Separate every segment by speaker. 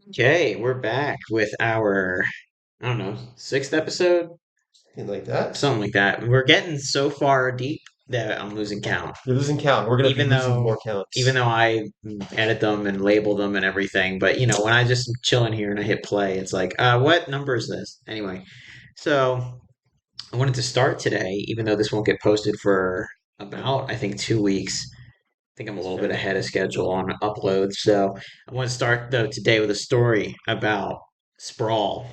Speaker 1: Okay, we're back with our, I don't know, sixth episode,
Speaker 2: Something like that.
Speaker 1: something like that. We're getting so far deep that I'm losing count.
Speaker 2: You're losing count. We're gonna be
Speaker 1: Even
Speaker 2: losing
Speaker 1: though,
Speaker 2: more
Speaker 1: even
Speaker 2: counts.
Speaker 1: though I edit them and label them and everything, but when I just chill in here and I hit play, it's like, what number is this? Anyway, so I wanted to start today, even though this won't get posted for about, I think, 2 weeks. I think I'm a
Speaker 2: That's
Speaker 1: little bit
Speaker 2: fair.
Speaker 1: ahead of schedule on uploads. So I want to start though today with a story about Sprawl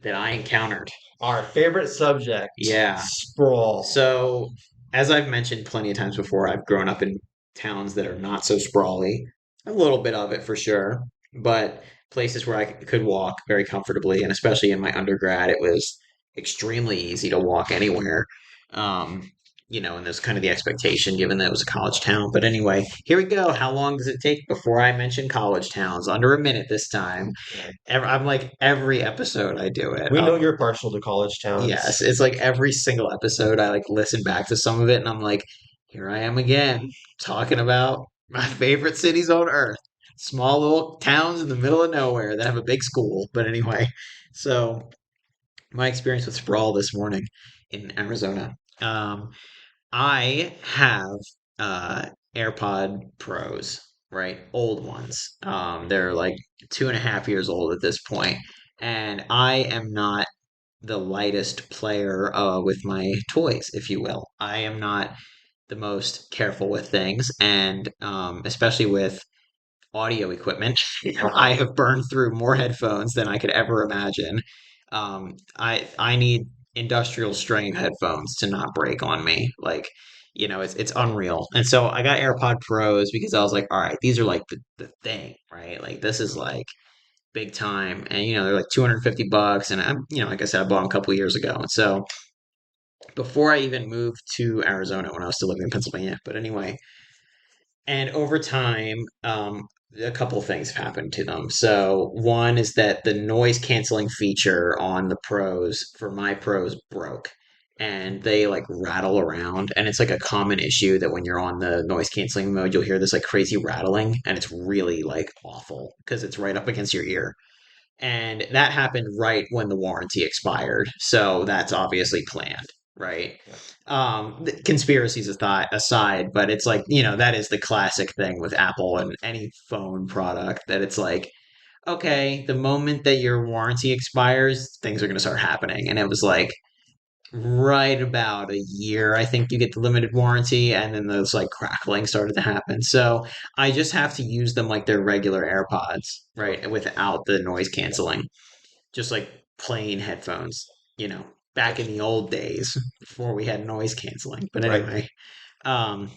Speaker 1: that I encountered.
Speaker 2: Our favorite subject,
Speaker 1: Yeah.
Speaker 2: sprawl.
Speaker 1: So, as I've mentioned plenty of times before, I've grown up in towns that are not so sprawly. A little bit of it for sure, but places where I could walk very comfortably, and especially in my undergrad, it was extremely easy to walk anywhere. Um, and there's kind of the expectation given that it was a college town. But anyway, here we go. How long does it take before I mention college towns? Under a minute this time.
Speaker 2: Yeah.
Speaker 1: I'm like every episode I do it.
Speaker 2: We know you're partial to college
Speaker 1: Yes,
Speaker 2: towns.
Speaker 1: it's like every single episode I like listen back to some of it and I'm like, here I am again talking about my favorite cities on earth. Small little towns in the middle of nowhere that have a big school. But anyway, so my experience with Sprawl this morning in Arizona. I have uh AirPod Pros, right? Old ones. They're like 2.5 years old at this point, and I am not the lightest player with my toys, if you will. I am not the most careful with things, and especially with audio equipment, I have burned through more headphones than I could ever imagine. I need industrial strength headphones to not break on me. Like, it's unreal. And so I got AirPod Pros because I was like, all right, these are like the thing, right? Like this is like big time. And they're like $250. And I'm, like I said, I bought them a couple of years ago. And so before I even moved to Arizona when I was still living in Pennsylvania. But anyway, and over time, a couple of things have happened to them. So one is that the noise canceling feature on the pros for my pros broke. And they like rattle around, and it's like a common issue that when you're on the noise canceling mode, you'll hear this like crazy rattling, and it's really like awful because it's right up against your ear. And that happened right when the warranty expired. So that's obviously planned, right?
Speaker 2: Yeah.
Speaker 1: The conspiracies aside, but it's like, that is the classic thing with Apple and any phone product that it's like, okay, the moment that your warranty expires, things are going to start happening. And it was like, right about a year, I think you get the limited warranty, and then those like crackling started to happen. So I just have to use them like they're regular AirPods, right?
Speaker 2: Okay.
Speaker 1: Without the noise canceling, just like plain headphones, back in
Speaker 2: Gotcha.
Speaker 1: the old days before we had noise canceling. But
Speaker 2: Right.
Speaker 1: anyway, um,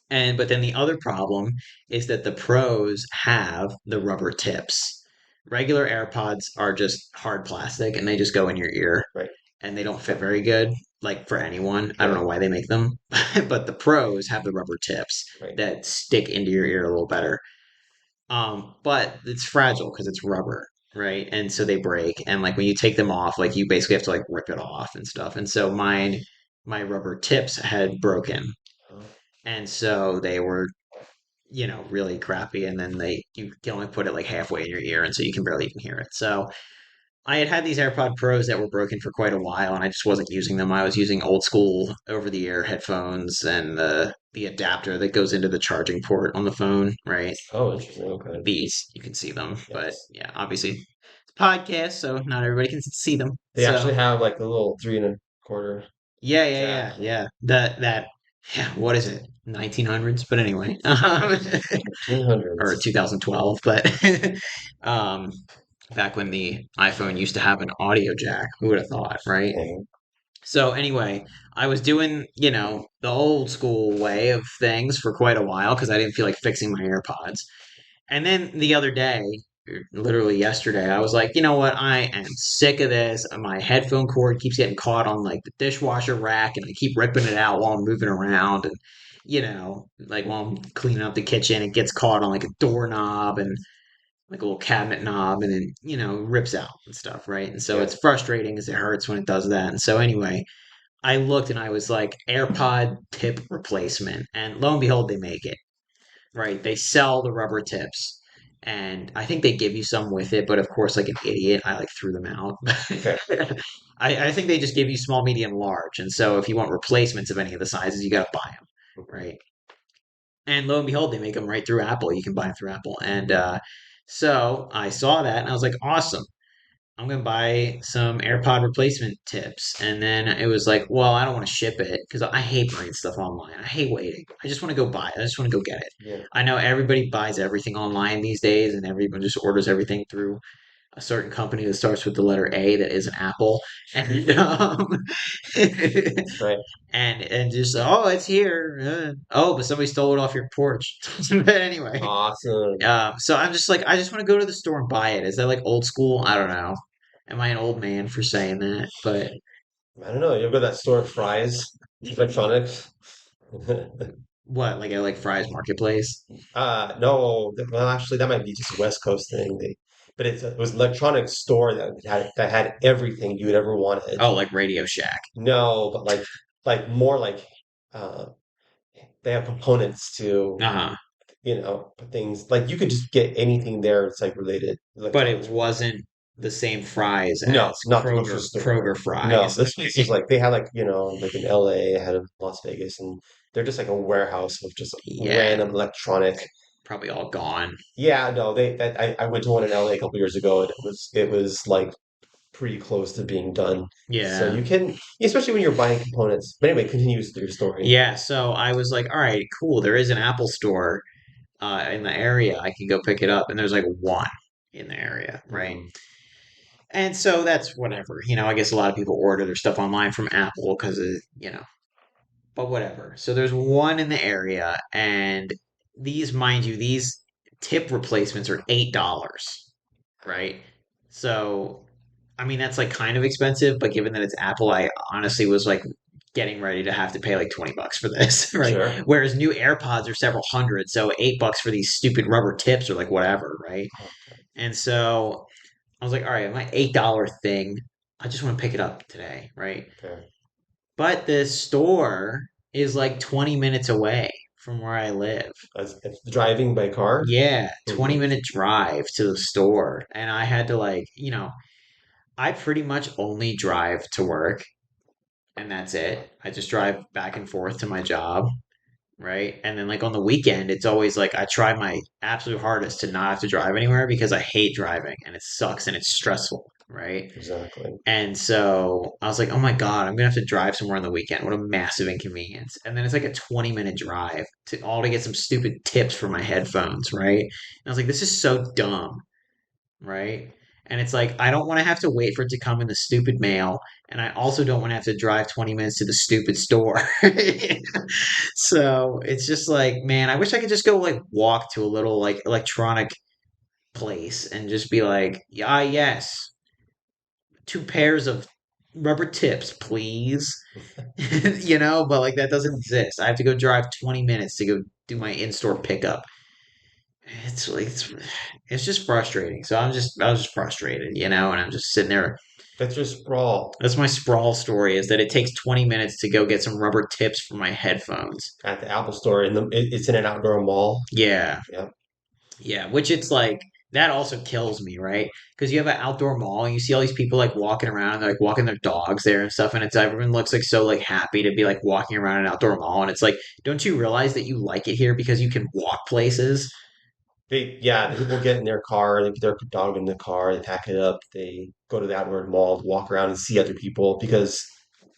Speaker 1: but then the other problem is that the pros have the rubber tips. Regular AirPods are just hard plastic and they just go in your ear
Speaker 2: Right.
Speaker 1: and they don't fit very good, like for anyone. I don't know
Speaker 2: Yeah.
Speaker 1: why they make them, but the pros have the rubber tips
Speaker 2: Right.
Speaker 1: that stick into your ear a little better. But it's fragile because it's rubber, right? And so they break. And like when you take them off, like you basically have to like rip it off and stuff. And so my rubber tips had broken,
Speaker 2: Oh,
Speaker 1: and so they were really crappy. And then you can only put it like halfway in your ear, and so you can barely even hear it. So I had had these AirPod Pros that were broken for quite a while, and I just wasn't using them. I was using old school over-the-ear headphones and the adapter that goes into the charging port on the phone, right?
Speaker 2: oh, interesting. Okay.
Speaker 1: These you can see them, but
Speaker 2: Yes.
Speaker 1: yeah, obviously it's a podcast, so not everybody can see them.
Speaker 2: They actually
Speaker 1: So
Speaker 2: have like the little 3 1/4
Speaker 1: yeah, yeah,
Speaker 2: jack.
Speaker 1: yeah, yeah. That yeah, what is it? 1900s, but anyway, or
Speaker 2: 1500s.
Speaker 1: 2012, but um, back when the iPhone used to have an audio jack. Who would have thought, right?
Speaker 2: Okay.
Speaker 1: So anyway, I was doing, the old school way of things for quite a while because I didn't feel like fixing my AirPods. And then the other day, literally yesterday, I was like, you know what? I am sick of this. My headphone cord keeps getting caught on like the dishwasher rack, and I keep ripping it out while I'm moving around. And, like while I'm cleaning up the kitchen, it gets caught on like a doorknob and like a little cabinet knob, and then, rips out and stuff, right? And so
Speaker 2: Yeah.
Speaker 1: it's frustrating because it hurts when it does that. And so, anyway, I looked and I was like, AirPod tip replacement. And lo and behold, they make it, right? They sell the rubber tips. and I think they give you some with it, but of course, like an idiot, I like threw them out.
Speaker 2: Okay.
Speaker 1: I think they just give you small, medium, large, and so if you want replacements of any of the sizes, you got to buy them,
Speaker 2: Mhm.
Speaker 1: right? And lo and behold, they make them right through Apple. You can buy them through Apple, and so I saw that, and I was like, awesome. I'm gonna buy some AirPod replacement tips. And then it was like, well, I don't want to ship it because I hate buying stuff online. I hate waiting. I just want to go buy it. I just want to go get it.
Speaker 2: Yeah.
Speaker 1: I know everybody buys everything online these days and everyone just orders everything through a certain company that starts with the letter A that isn't Apple. And
Speaker 2: Right.
Speaker 1: and just oh, it's here. Oh, but somebody stole it off your porch. But anyway,
Speaker 2: Awesome.
Speaker 1: so I'm just like, I just want to go to the store and buy it. Is that like old school? I don't know. Am I an old man for saying that? But
Speaker 2: I don't know. You ever go to that store, Fry's Electronics?
Speaker 1: what, like I like Fry's Marketplace?
Speaker 2: No. Well, actually, that might be just a West Coast thing. But it was an electronics store that had everything you would ever wanted.
Speaker 1: Oh, like Radio Shack.
Speaker 2: No, but like more like uh, they have components to
Speaker 1: Uh-huh.
Speaker 2: things like you could just get anything there. It's like related
Speaker 1: But it
Speaker 2: electronics related.
Speaker 1: wasn't the same fries
Speaker 2: No,
Speaker 1: as
Speaker 2: not the grocery
Speaker 1: Kroger
Speaker 2: store. No,
Speaker 1: fries.
Speaker 2: this place is like they had like in LA, had in Las Vegas, and they're just like a warehouse of just
Speaker 1: Yeah,
Speaker 2: random electronic.
Speaker 1: probably all gone.
Speaker 2: Yeah, no, I went to one in LA a couple years ago, and it was like pretty close to being done. So
Speaker 1: Yeah.
Speaker 2: you can, especially when you're buying components. But anyway, continues your story.
Speaker 1: Yeah, so I was like, all right, cool. There is an Apple store in the area. I can go pick it up. And there's like one in the area, right?
Speaker 2: Hmm.
Speaker 1: And so that's whatever. I guess a lot of people order their stuff online from Apple because but whatever. So there's one in the area, and mind you, these tip replacements are $8, right? So, I mean, that's like kind of expensive, but given that it's Apple, I honestly was like getting ready to have to pay like $20 for this, right?
Speaker 2: Sure.
Speaker 1: Whereas new AirPods are several hundred, so $8 for these stupid rubber tips or like whatever, right?
Speaker 2: Okay.
Speaker 1: And so I was like, all right, my $8 thing, I just want to pick it up today, right?
Speaker 2: Fair.
Speaker 1: But the store is like 20 minutes away from where I live.
Speaker 2: As driving by car.
Speaker 1: Yeah,
Speaker 2: Hmm.
Speaker 1: 20-minute drive to the store. And I had to like, I pretty much only drive to work and that's it. I just drive back and forth to my job, right? And then like on the weekend, it's always like I try my absolute hardest to not have to drive anywhere because I hate driving and it sucks and it's stressful, right?
Speaker 2: Exactly.
Speaker 1: And so I was like, oh my God, I'm gonna have to drive somewhere on the weekend. What a massive inconvenience. And then it's like a 20-minute drive to get some stupid tips for my headphones, right? And I was like, this is so dumb, right? And it's like I don't want to have to wait for it to come in the stupid mail, and I also don't want to have to drive 20 minutes to the stupid store. So it's just like, man, I wish I could just go like walk to a little like electronic place and just be like, ah, yes, two pairs of rubber tips, please. But like that doesn't exist. I have to go drive 20 minutes to go do my in-store pickup. It's like it's just frustrating. So I was just frustrated, and I'm just sitting there.
Speaker 2: That's your sprawl
Speaker 1: That's my sprawl story is that it takes 20 minutes to go get some rubber tips for my headphones.
Speaker 2: at the Apple Store, it's in an outdoor mall.
Speaker 1: Yeah.
Speaker 2: Yeah.
Speaker 1: Yeah, which it's like that also kills me, right? Because you have an outdoor mall and you see all these people like walking around, they're like walking their dogs there and stuff, and it's everyone looks like so like happy to be like walking around an outdoor mall, and it's like, don't you realize that you like it here because you can walk places?
Speaker 2: Yeah, the people get in their car, they put their dog in the car, they pack it up, they go to the outward mall, walk around and see other people because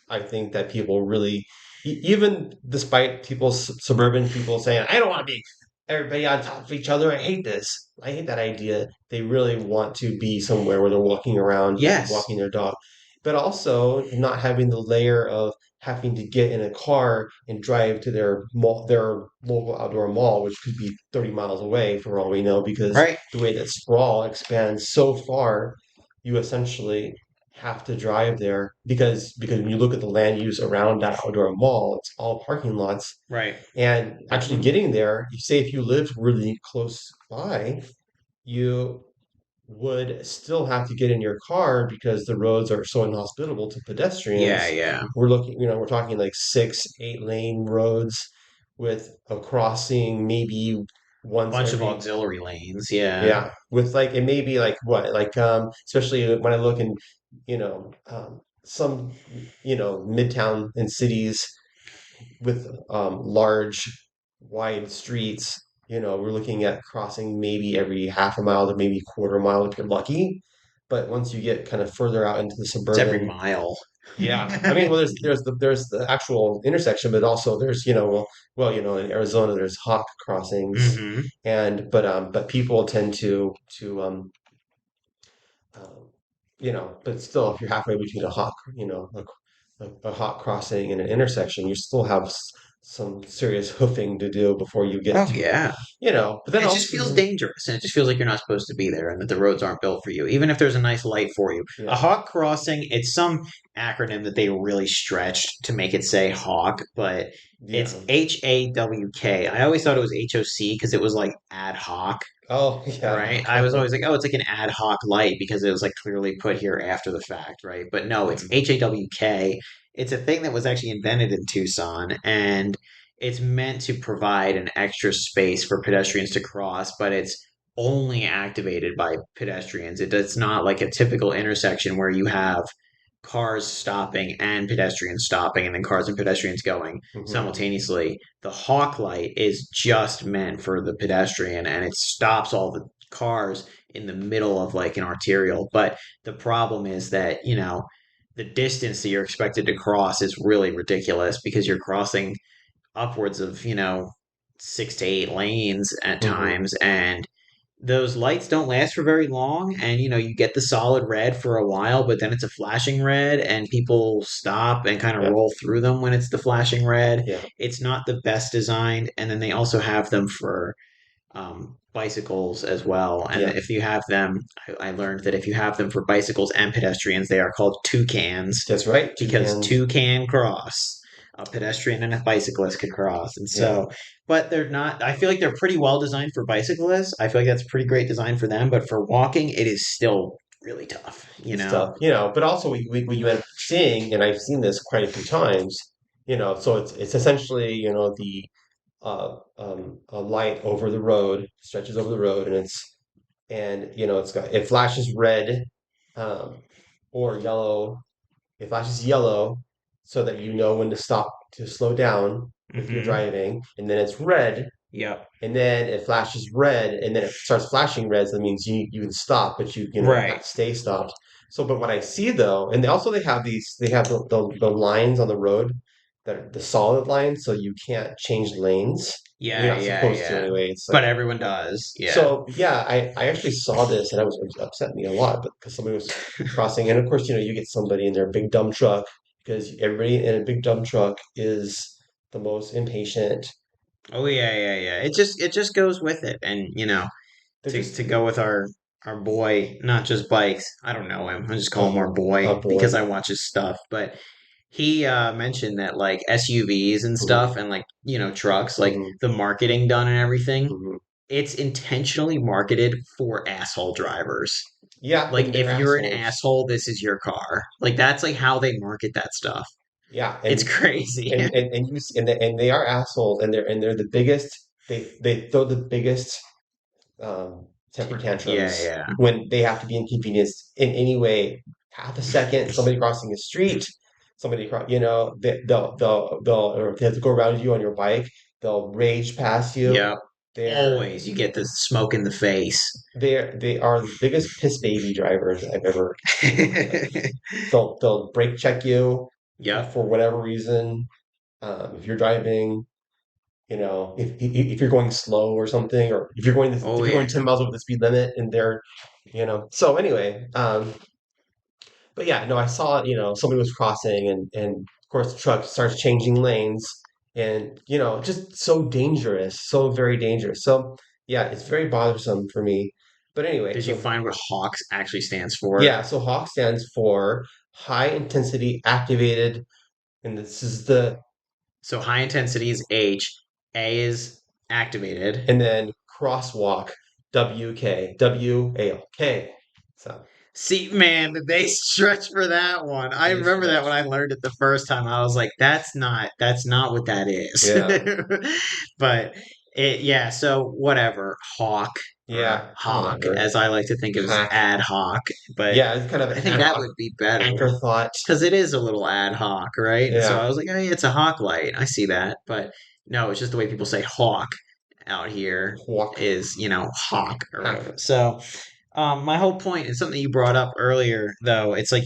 Speaker 2: I think that people really, even despite suburban people saying, I don't want to be everybody on top of each other. I hate this. I hate that idea. They really want to be somewhere where they're walking around,
Speaker 1: Yes,
Speaker 2: walking their dog, but also not having the layer of having to get in a car and drive to their mall, their local outdoor mall, which could be 30 miles away for all we know, because
Speaker 1: right.
Speaker 2: the way that sprawl expands so far, you essentially have to drive there because when you look at the land use around that outdoor mall, it's all parking lots.
Speaker 1: Right.
Speaker 2: And actually getting there, you say if you lived really close by, you would still have to get in your car because the roads are so inhospitable to
Speaker 1: Yeah,
Speaker 2: pedestrians.
Speaker 1: yeah.
Speaker 2: We're talking like 6, 8 lane roads with a crossing maybe once
Speaker 1: Bunch of
Speaker 2: every
Speaker 1: auxiliary lanes. Yeah.
Speaker 2: yeah, with like it may be like what like especially when I look in some midtown in cities with large wide streets, we're looking at crossing maybe every half a mile to maybe quarter mile if you're lucky. But once you get kind of further out into the
Speaker 1: It's every
Speaker 2: suburban,
Speaker 1: mile.
Speaker 2: yeah, I mean, well, there's the actual intersection, but also there's in Arizona there's hawk crossings,
Speaker 1: Hmm.
Speaker 2: and but people tend um, but still, if you're halfway between a hawk crossing and an intersection, you still have some serious hoofing to do before you get
Speaker 1: Oh
Speaker 2: to,
Speaker 1: yeah.
Speaker 2: but then
Speaker 1: It just
Speaker 2: also,
Speaker 1: feels dangerous, and it just feels like you're not supposed to be there, and that the roads aren't built for you, even if there's a nice light for you. A
Speaker 2: yeah,
Speaker 1: hawk crossing, it's some acronym that they really stretched to make it say hawk, but
Speaker 2: yeah.
Speaker 1: it's HAWK. I always thought it was HOC because it was like ad hoc,
Speaker 2: Oh, yeah.
Speaker 1: right? I was always like, oh, it's like an ad hoc light because it was like clearly put here after the fact, right? But no, it's
Speaker 2: Mhm.
Speaker 1: HAWK. It's a thing that was actually invented in Tucson, and it's meant to provide an extra space for pedestrians to cross, but it's only activated by pedestrians. It's not like a typical intersection where you have cars stopping and pedestrians stopping and then cars and pedestrians going
Speaker 2: Mhm.
Speaker 1: simultaneously. The hawk light is just meant for the pedestrian and it stops all the cars in the middle of like an arterial. But the problem is that, the distance that you're expected to cross is really ridiculous because you're crossing upwards of, 6 to 8 lanes at
Speaker 2: Mhm.
Speaker 1: times. And those lights don't last for very long. And, you get the solid red for a while, but then it's a flashing red and people stop and kind of
Speaker 2: Yeah.
Speaker 1: roll through them when it's the flashing red.
Speaker 2: Yeah.
Speaker 1: It's not the best designed. And then they also have them for bicycles as well. And
Speaker 2: Yeah.
Speaker 1: if you have them, I learned that if you have them for bicycles and pedestrians, they are called toucans
Speaker 2: That's right.
Speaker 1: because
Speaker 2: Toucans.
Speaker 1: two can cross. A pedestrian and a bicyclist could cross. And
Speaker 2: Yeah.
Speaker 1: so, but they're not, I feel like they're pretty well designed for bicyclists. I feel like that's a pretty great design for them. But for walking, it is still really tough,
Speaker 2: It's tough, but also what you end up seeing, and I've seen this quite a few times, so it's essentially, a light over the road, stretches over the road, and it flashes red, um, or yellow. It flashes yellow so that you know when to stop to slow down if you're
Speaker 1: Hmm.
Speaker 2: driving, and then it's red,
Speaker 1: Yep.
Speaker 2: and then it flashes red, and then it starts flashing red. So that means you can stop, but you have
Speaker 1: Right.
Speaker 2: to stay stopped. So, but what I see though, and they have the lines on the road that are the solid lines, so you can't change lanes. You're
Speaker 1: Yeah,
Speaker 2: not
Speaker 1: yeah,
Speaker 2: supposed to
Speaker 1: yeah.
Speaker 2: anyway. It's
Speaker 1: But
Speaker 2: like
Speaker 1: everyone does. Yeah.
Speaker 2: so, yeah. I actually saw this, and it was upset me a lot, but because somebody was crossing, and of course, you get somebody in their big dumb truck because everybody in a big dumb truck is the most impatient.
Speaker 1: Oh yeah, yeah, yeah. It just goes with it. And
Speaker 2: They're
Speaker 1: to
Speaker 2: just
Speaker 1: go with our boy, not just bikes. I don't know him. I just call him our
Speaker 2: a
Speaker 1: boy because
Speaker 2: boy.
Speaker 1: I watch his stuff. But he mentioned that like SUVs and
Speaker 2: Mhm,
Speaker 1: stuff and like trucks, like
Speaker 2: mhm,
Speaker 1: the marketing done and everything,
Speaker 2: mhm.
Speaker 1: it's intentionally marketed for asshole drivers.
Speaker 2: Yeah,
Speaker 1: Like
Speaker 2: and they're
Speaker 1: if you're an
Speaker 2: assholes.
Speaker 1: asshole, this is your car. Like that's like how they market that stuff.
Speaker 2: Yeah,
Speaker 1: It's
Speaker 2: and
Speaker 1: crazy.
Speaker 2: and they are assholes, and they're the biggest. They throw the biggest temper
Speaker 1: Yeah,
Speaker 2: tantrums
Speaker 1: yeah.
Speaker 2: when they have to be inconvenienced in any way. Half a second, somebody crossing the street, they'll or if they have to go around you on your bike, they'll rage past you.
Speaker 1: Yep.
Speaker 2: They're
Speaker 1: Always you get the smoke in the face.
Speaker 2: they are the biggest piss baby drivers I've ever seen in my life. They'll brake check you
Speaker 1: Yep.
Speaker 2: for whatever reason. If you're driving, if you're going slow or something, or
Speaker 1: Oh
Speaker 2: if you're going
Speaker 1: yeah.
Speaker 2: 10 miles over the speed limit, and they're, So anyway, but yeah, no, I saw, somebody was crossing, and of course the truck starts changing lanes, and just so dangerous, so very dangerous. So yeah, it's very bothersome for me. But anyway,
Speaker 1: Did you
Speaker 2: so
Speaker 1: find what Hawks actually stands for?
Speaker 2: yeah, so HAWK stands for high intensity activated, and this is the
Speaker 1: So high intensity is H, A is activated.
Speaker 2: and then crosswalk, WALK. So
Speaker 1: See, man, did they stretch for that one? I
Speaker 2: they
Speaker 1: remember that when
Speaker 2: stretched.
Speaker 1: I learned it the first time. I was like, that's not what that is.
Speaker 2: Yeah.
Speaker 1: But Yeah, so whatever, hawk or
Speaker 2: Yeah,
Speaker 1: hawk,
Speaker 2: whatever.
Speaker 1: as I like to think of as
Speaker 2: Hack.
Speaker 1: ad hoc, but
Speaker 2: Yeah, it's kind of
Speaker 1: I
Speaker 2: an
Speaker 1: think
Speaker 2: ad
Speaker 1: that
Speaker 2: hoc
Speaker 1: would be better
Speaker 2: anchor thought.
Speaker 1: because it is a little ad hoc, right? And so
Speaker 2: Yeah,
Speaker 1: I was like, oh, yeah, it's a hawk light. I see that, but no, it's just the way people say hawk out here
Speaker 2: walk,
Speaker 1: is, hawk or
Speaker 2: hack.
Speaker 1: whatever. So my whole point is something you brought up earlier, though. It's like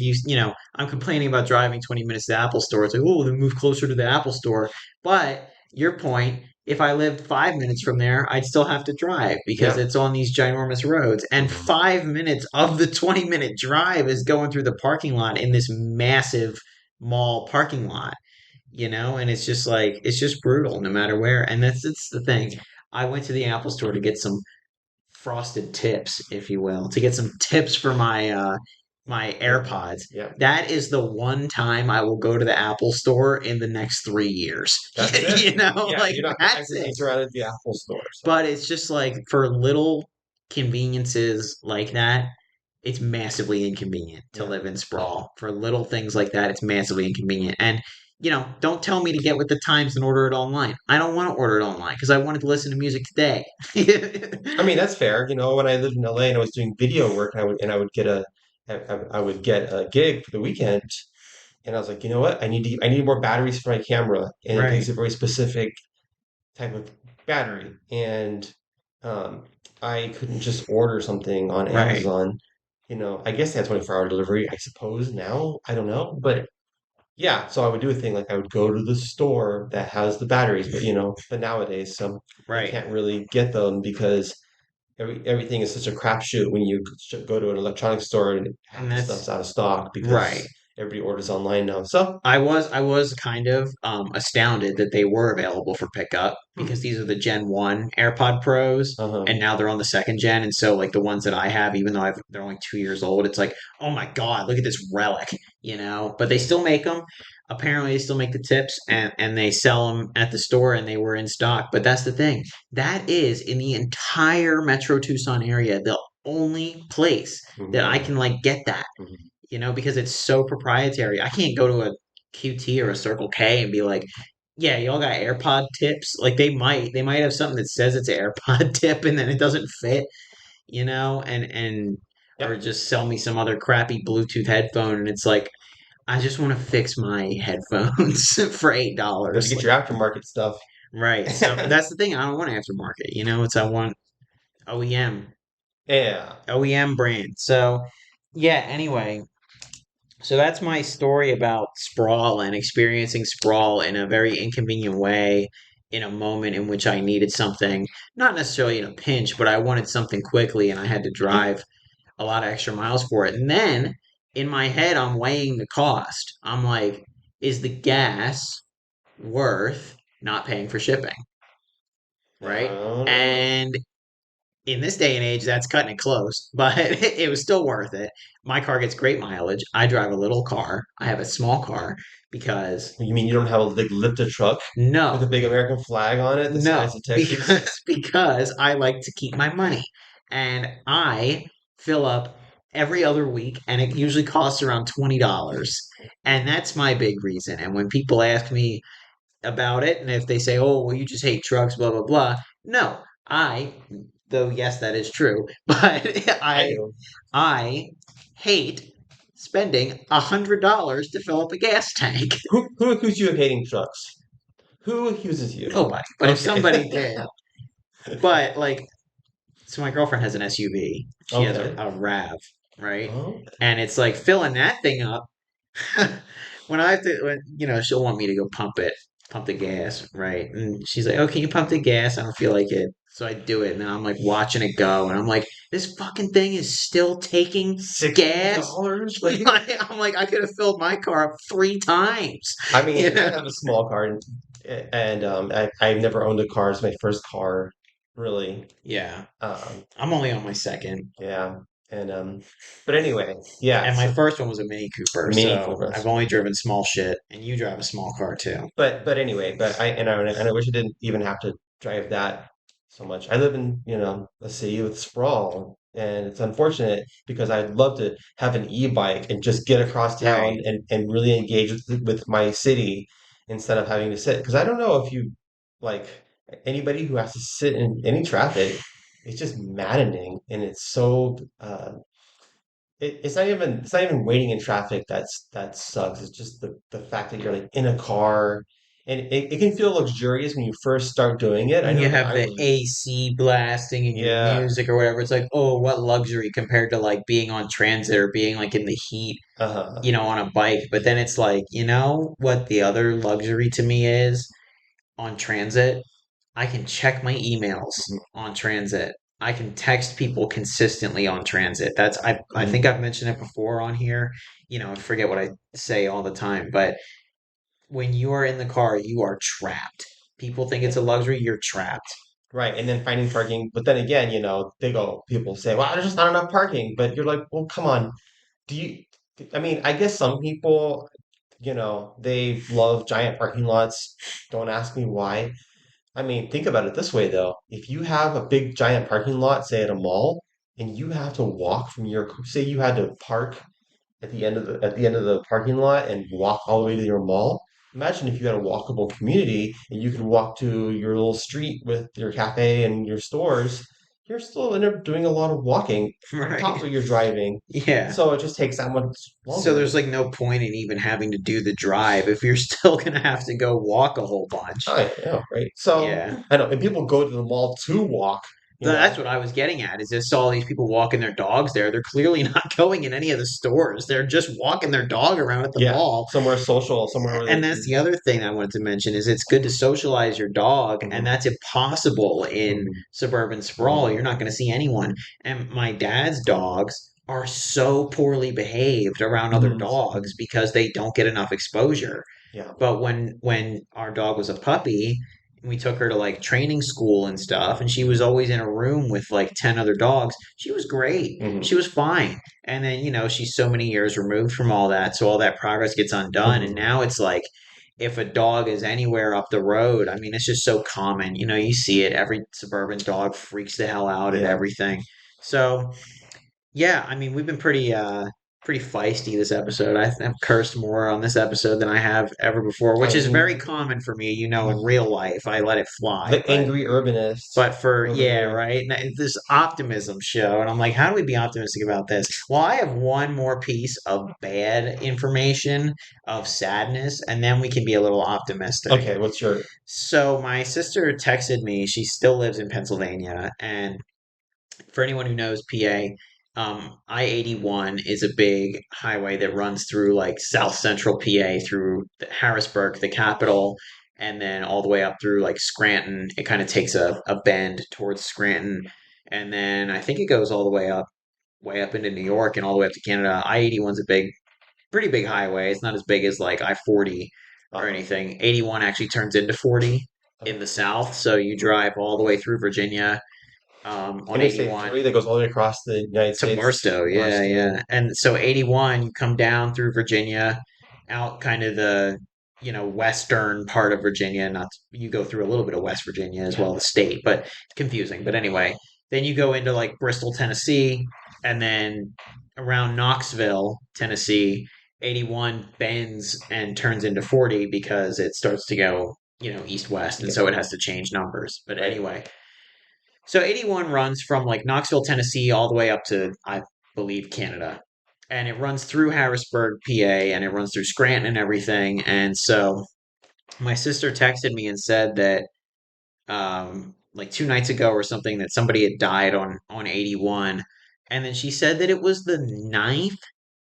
Speaker 1: I'm complaining about driving 20 minutes to the Apple store. It's like, oh, then move closer to the Apple store. But your point, if I lived 5 minutes from there, I'd still have to drive because
Speaker 2: Yep.
Speaker 1: it's on these ginormous roads. And
Speaker 2: Hmm.
Speaker 1: 5 minutes of the 20-minute drive is going through the parking lot in this massive mall parking lot, and it's just like, it's just brutal no matter where. And it's the thing. I went to the Apple store to get some frosted tips, if you will, to get some tips for my
Speaker 2: Yeah.
Speaker 1: AirPods.
Speaker 2: Yeah.
Speaker 1: That is the one time I will go to the Apple store in the next 3 years.
Speaker 2: That's it. Yeah,
Speaker 1: Like
Speaker 2: you're not
Speaker 1: that's
Speaker 2: actually
Speaker 1: it.
Speaker 2: being surrounded at the Apple store. So
Speaker 1: But it's just like for little conveniences like that, it's massively inconvenient to
Speaker 2: yeah.
Speaker 1: live in sprawl. For little things like that, it's massively inconvenient. And don't tell me to get with the times and order it online. I don't want to order it online because I wanted to listen to music today.
Speaker 2: I mean, that's fair. When I lived in LA and I was doing video work, I would get a gig for the weekend, and I was like, you know what? I need more batteries for my camera, and it takes
Speaker 1: Right,
Speaker 2: a very specific type of battery, and um, I couldn't just order something on
Speaker 1: right.
Speaker 2: Amazon. I guess they had 24-hour delivery. I suppose now I don't know, but yeah. So I would do a thing like I would go to the store that has the batteries, but nowadays, I
Speaker 1: Right.
Speaker 2: can't really get them because everything is such a crapshoot when you go to an electronics store and
Speaker 1: And
Speaker 2: half the stuff's
Speaker 1: that's
Speaker 2: out of stock
Speaker 1: right.
Speaker 2: because everybody orders online now. So,
Speaker 1: I was kind of astounded that they were available for pickup
Speaker 2: hmm,
Speaker 1: because these are the Gen 1 AirPod Pros
Speaker 2: uh-huh.
Speaker 1: and now they're on the second gen, and so like the ones that I have, even though they're only 2 years old, it's like, oh my God, look at this relic, but they still make them. Apparently they still make the tips, and they sell them at the store, and they were in stock. But that's the thing, that is in the entire Metro Tucson area the only place that I
Speaker 2: Hmm.
Speaker 1: can like get that,
Speaker 2: Hmm.
Speaker 1: because it's so proprietary. I can't go to a QT or a Circle K and be like, yeah, y'all got AirPod tips. Like they might have something that says it's an AirPod tip and then it doesn't fit, and or
Speaker 2: Yep.
Speaker 1: just sell me some other crappy Bluetooth headphone and it's like, I just want to fix my headphones for eight
Speaker 2: Got to
Speaker 1: dollars.
Speaker 2: get
Speaker 1: Like,
Speaker 2: your aftermarket stuff.
Speaker 1: right. So that's the thing. I don't want aftermarket. It's I want OEM,
Speaker 2: Yeah.
Speaker 1: OEM brand. So yeah, anyway, so that's my story about Sprawl and experiencing Sprawl in a very inconvenient way in a moment in which I needed something, not necessarily in a pinch, but I wanted something quickly and I had to drive a lot of extra miles for it. And then in my head, I'm weighing the cost. I'm like, is the gas worth not paying for shipping? Right.
Speaker 2: Uh,
Speaker 1: And in this day and age, that's cutting it close, but it was still worth it. My car gets great mileage. I drive a little car. I have a small car because
Speaker 2: you mean you don't have a big lifted truck with a
Speaker 1: no,
Speaker 2: big American flag on it the size
Speaker 1: no,
Speaker 2: of Texas?
Speaker 1: because I like to keep my money, and I fill up every other week, and it usually costs around $20, and that's my big reason. And when people ask me about it, and if they say, "Oh, well, you just hate trucks," blah blah blah. No, though yes, that is true, but
Speaker 2: I
Speaker 1: I
Speaker 2: do.
Speaker 1: I hate spending $100 to fill up a gas tank.
Speaker 2: Who accused you of hating trucks? Who accuses you?
Speaker 1: Nobody, but if somebody
Speaker 2: Okay.
Speaker 1: did, but like, so my girlfriend has an SUV. She has a,
Speaker 2: Okay.
Speaker 1: a Rav, right?
Speaker 2: Oh.
Speaker 1: And it's like filling that thing up. When I have to, she'll want me to go pump the gas, right? And she's like, "Oh, can you pump the gas? I don't feel like it." So I do it, and I'm like watching it go, and I'm like, "This fucking thing is still taking
Speaker 2: $60?
Speaker 1: gas."
Speaker 2: Like,
Speaker 1: I'm like, I could have filled my car up 3 times,
Speaker 2: I
Speaker 1: you
Speaker 2: mean, I
Speaker 1: know?
Speaker 2: have a small car, and I've never owned a car. It's my first car, really.
Speaker 1: Yeah,
Speaker 2: Um,
Speaker 1: I'm only on my second,
Speaker 2: yeah, and but anyway, yeah.
Speaker 1: and my
Speaker 2: So
Speaker 1: first one was a Mini Cooper,
Speaker 2: Mini
Speaker 1: so
Speaker 2: Cooper,
Speaker 1: I've only driven small shit, and you drive a small car too.
Speaker 2: but anyway, I wish I didn't even have to drive that so much. I live in a city with sprawl, and it's unfortunate because I'd love to have an e-bike and just get across town
Speaker 1: Right.
Speaker 2: and really engage with my city instead of having to sit. Because I don't know if you like. Anybody who has to sit in any traffic, it's just maddening, and it's so it's not even waiting in traffic that sucks. It's just the fact that you're like in a car, and it can feel luxurious when you first start doing it. I
Speaker 1: And you
Speaker 2: know that
Speaker 1: have
Speaker 2: I
Speaker 1: the
Speaker 2: was,
Speaker 1: AC blasting and your
Speaker 2: yeah,
Speaker 1: music or whatever. It's like, oh, what luxury compared to like being on transit or being like in the heat,
Speaker 2: uh-huh.
Speaker 1: on a bike. But then it's like, what the other luxury to me is on transit? I can check my emails
Speaker 2: Mhm,
Speaker 1: on transit. I can text people consistently on transit. I think
Speaker 2: mhm.
Speaker 1: I've mentioned it before on here. I forget what I say all the time, but when you are in the car, you are trapped. People think it's a luxury, you're trapped.
Speaker 2: Right, and then finding parking, but then again, people say, "Well, there's just not enough parking." But you're like, "Well, come on. Do you?" I mean, I guess some people, they love giant parking lots. Don't ask me why. I mean, think about it this way though. If you have a big giant parking lot, say at a mall, and you have to walk from say you had to park at the end of the parking lot and walk all the way to your mall. Imagine if you had a walkable community and you could walk to your little street with your cafe and your stores. You're still end up doing a lot of walking on top of
Speaker 1: Right.
Speaker 2: your driving.
Speaker 1: Yeah.
Speaker 2: So it just takes that much
Speaker 1: So
Speaker 2: longer.
Speaker 1: there's like no point in even having to do the drive if you're still gonna have to go walk a whole bunch.
Speaker 2: I know, right? So
Speaker 1: Yeah.
Speaker 2: I know, and people go to the mall to walk, you
Speaker 1: That's
Speaker 2: know.
Speaker 1: what I was getting at. Is I saw all these people walking their dogs there. They're clearly not going in any of the stores. They're just walking their dog around at the
Speaker 2: Yeah,
Speaker 1: mall.
Speaker 2: somewhere social, somewhere where
Speaker 1: And
Speaker 2: they
Speaker 1: that's
Speaker 2: can.
Speaker 1: the other thing I wanted to mention is it's good to socialize your dog, and
Speaker 2: Mhm,
Speaker 1: that's impossible in
Speaker 2: mhm,
Speaker 1: suburban sprawl.
Speaker 2: mhm,
Speaker 1: You're not going to see anyone. And my dad's dogs are so poorly behaved around other
Speaker 2: mhm,
Speaker 1: dogs
Speaker 2: mhm.
Speaker 1: because they don't get enough exposure.
Speaker 2: Yeah.
Speaker 1: But when our dog was a puppy, we took her to like training school and stuff, and she was always in a room with like 10 other dogs. She was great.
Speaker 2: Mhm,
Speaker 1: She was fine. And then, she's so many years removed from all that, so all that progress gets undone. And
Speaker 2: mhm.
Speaker 1: now it's like if a dog is anywhere up the road, I mean, it's just so common. You see it. Every suburban dog freaks the hell out at
Speaker 2: Yeah.
Speaker 1: everything. So yeah, I mean, we've been pretty feisty this episode. I've cursed more on this episode than I have ever before, which
Speaker 2: I
Speaker 1: is very
Speaker 2: mean,
Speaker 1: common for me, in real life. I let it fly,
Speaker 2: the angry urbanist
Speaker 1: but for
Speaker 2: over
Speaker 1: yeah,
Speaker 2: here.
Speaker 1: right? And this optimism show, and I'm like, how do we be optimistic about this? Well, I have one more piece of bad information of sadness, and then we can be a little optimistic.
Speaker 2: Okay, what's your
Speaker 1: So my sister texted me. She still lives in Pennsylvania, and for anyone who knows PA, I-81 is a big highway that runs through like South Central PA through Harrisburg, the capital, and then all the way up through like Scranton. It kind of takes a bend towards Scranton, and then I think it goes all the way up into New York and all the way up to Canada. I-81's a pretty big highway. It's not as big as like I-40 or
Speaker 2: uh-huh.
Speaker 1: anything. 81 actually turns into 40
Speaker 2: Uh-huh.
Speaker 1: in the south, so you drive all the way through Virginia on
Speaker 2: Interstate
Speaker 1: 81
Speaker 2: 3 that goes all the way across the United
Speaker 1: to
Speaker 2: States
Speaker 1: Barstow.
Speaker 2: to
Speaker 1: Yeah,
Speaker 2: Barstow.
Speaker 1: yeah. And so 81, you come down through Virginia, out kind of the, western part of Virginia. Not you go through a little bit of West Virginia as
Speaker 2: Yeah.
Speaker 1: well, the state, but it's confusing. But anyway, then you go into like Bristol, Tennessee, and then around Knoxville, Tennessee, 81 bends and turns into 40 because it starts to go, east west, and
Speaker 2: Yeah.
Speaker 1: so it has to change numbers. But
Speaker 2: Right.
Speaker 1: anyway, so 81 runs from like Knoxville, Tennessee, all the way up to, I believe, Canada. And it runs through Harrisburg, PA, and it runs through Scranton and everything. And so my sister texted me and said that like 2 nights ago or something that somebody had died on 81. And then she said that it was the ninth